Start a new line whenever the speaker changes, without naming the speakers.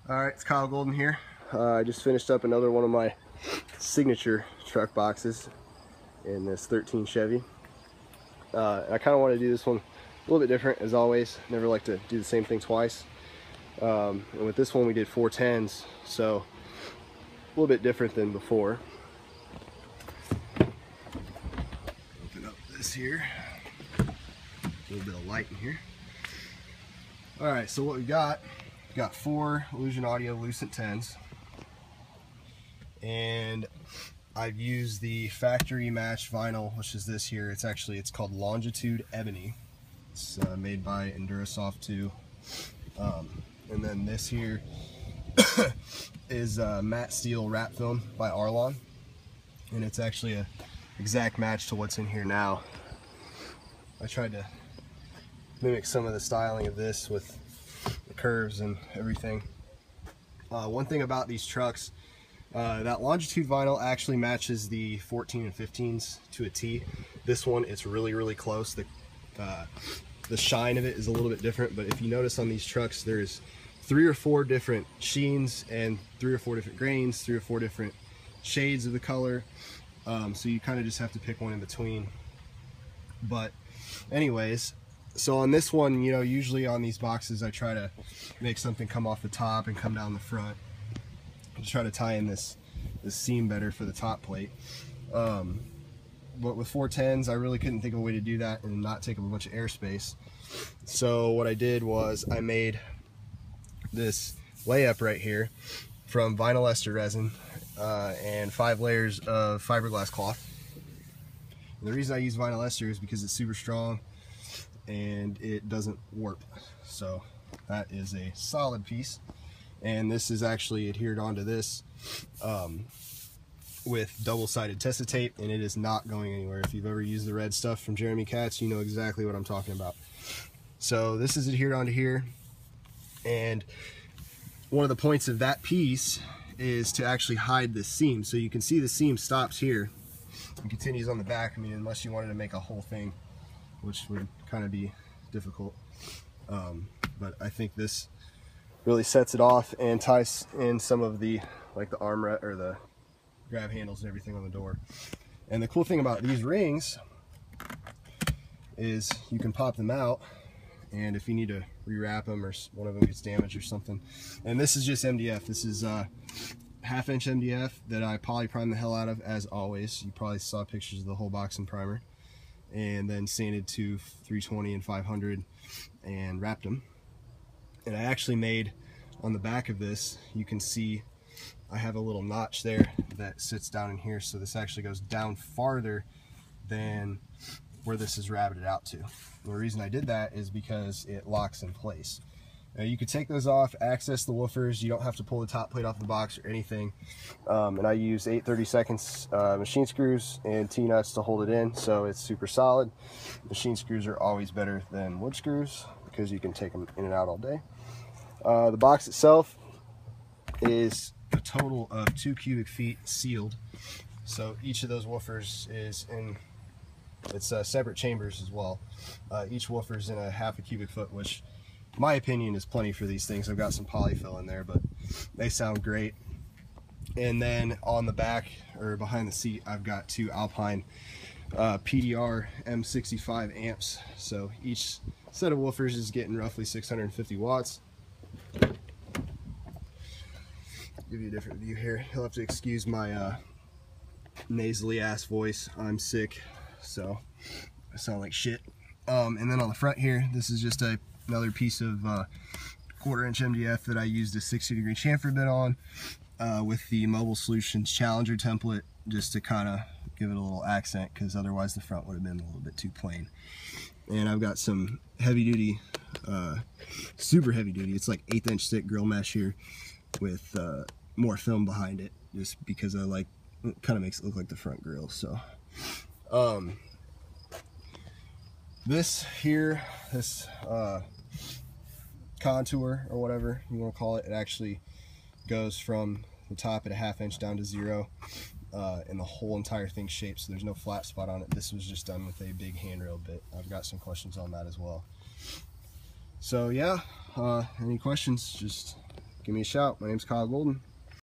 Alright, it's Kyle Golden here. I just finished up another one of my signature truck boxes in this 13 Chevy. I kind of want to do this one a little bit different, as always. Never like to do the same thing twice. And with this one we did 410s, so a little bit different than before. Open up this here. A little bit of light in here. Alright, so what we got 4 Illusion Audio Lucent 10s, and I've used the factory matched vinyl, which is this here. It's called Longitude Ebony. It's made by Endurasoft 2. And then this here is matte steel wrap film by Arlon, and it's actually a exact match to what's in here now. I tried to mimic some of the styling of this with the curves and everything. One thing about these trucks, that Longitude vinyl actually matches the 14 and 15s to a T. This one, it's really close. The shine of it is a little bit different, but if you notice on these trucks, there's 3 or 4 different sheens and 3 or 4 different grains, 3 or 4 different shades of the color. So you kind of just have to pick one in between. But anyways, so on this one, you know, usually on these boxes I try to make something come off the top and come down the front to try to tie in this seam better for the top plate. But with 410s, I really couldn't think of a way to do that and not take up a bunch of airspace. So what I did was I made this layup right here from vinyl ester resin and 5 layers of fiberglass cloth. And the reason I use vinyl ester is because it's super strong and it doesn't warp. So that is a solid piece. And this is actually adhered onto this with double-sided Tessa tape, and it is not going anywhere. If you've ever used the red stuff from Jeremy Katz, you know exactly what I'm talking about. So this is adhered onto here, and one of the points of that piece is to actually hide this seam. So you can see the seam stops here and continues on the back. I mean, unless you wanted to make a whole thing, which would kind of be difficult. But I think this really sets it off and ties in some of the, like the armrest or the grab handles and everything on the door. And the cool thing about these rings is you can pop them out, and if you need to rewrap them or one of them gets damaged or something. And this is just MDF. This is 1/2 inch MDF that I poly primed the hell out of, as always. You probably saw pictures of the whole box in primer, and then sanded to 320 and 500 and wrapped them. And I actually made, on the back of this, you can see I have a little notch there that sits down in here, so this actually goes down farther than where this is rabbited out to. And the reason I did that is because it locks in place. Now you could take those off, access the woofers. You don't have to pull the top plate off the box or anything. And I use 8/32 machine screws and T-nuts to hold it in, so it's super solid. Machine screws are always better than wood screws because you can take them in and out all day. The box itself is a total of 2 cubic feet sealed. So each of those woofers is in, it's separate chambers as well. Each woofer is in a 1/2 cubic foot, which in my opinion is plenty for these things. I've got some polyfill in there, but they sound great. And then on the back, or behind the seat, I've got 2 Alpine PDR M65 amps. So each set of woofers is getting roughly 650 watts. Give you a different view here. You'll have to excuse my nasally ass voice. I'm sick, so I sound like shit. And then on the front here, this is just another piece of 1/4 inch MDF that I used a 60-degree chamfer bit on with the Mobile Solutions Challenger template, just to kind of give it a little accent, because otherwise the front would have been a little bit too plain. And I've got some heavy duty, super heavy duty, it's like 1/8 inch thick grill mesh here with more film behind it, just because I like, it kind of makes it look like the front grill. So this here, this contour or whatever you want to call it, it actually goes from the top at a 1/2 inch down to 0, and the whole entire thing's shaped, so there's no flat spot on it. This was just done with a big handrail bit. I've got some questions on that as well. So yeah, any questions, just give me a shout. My name's Kyle Golden.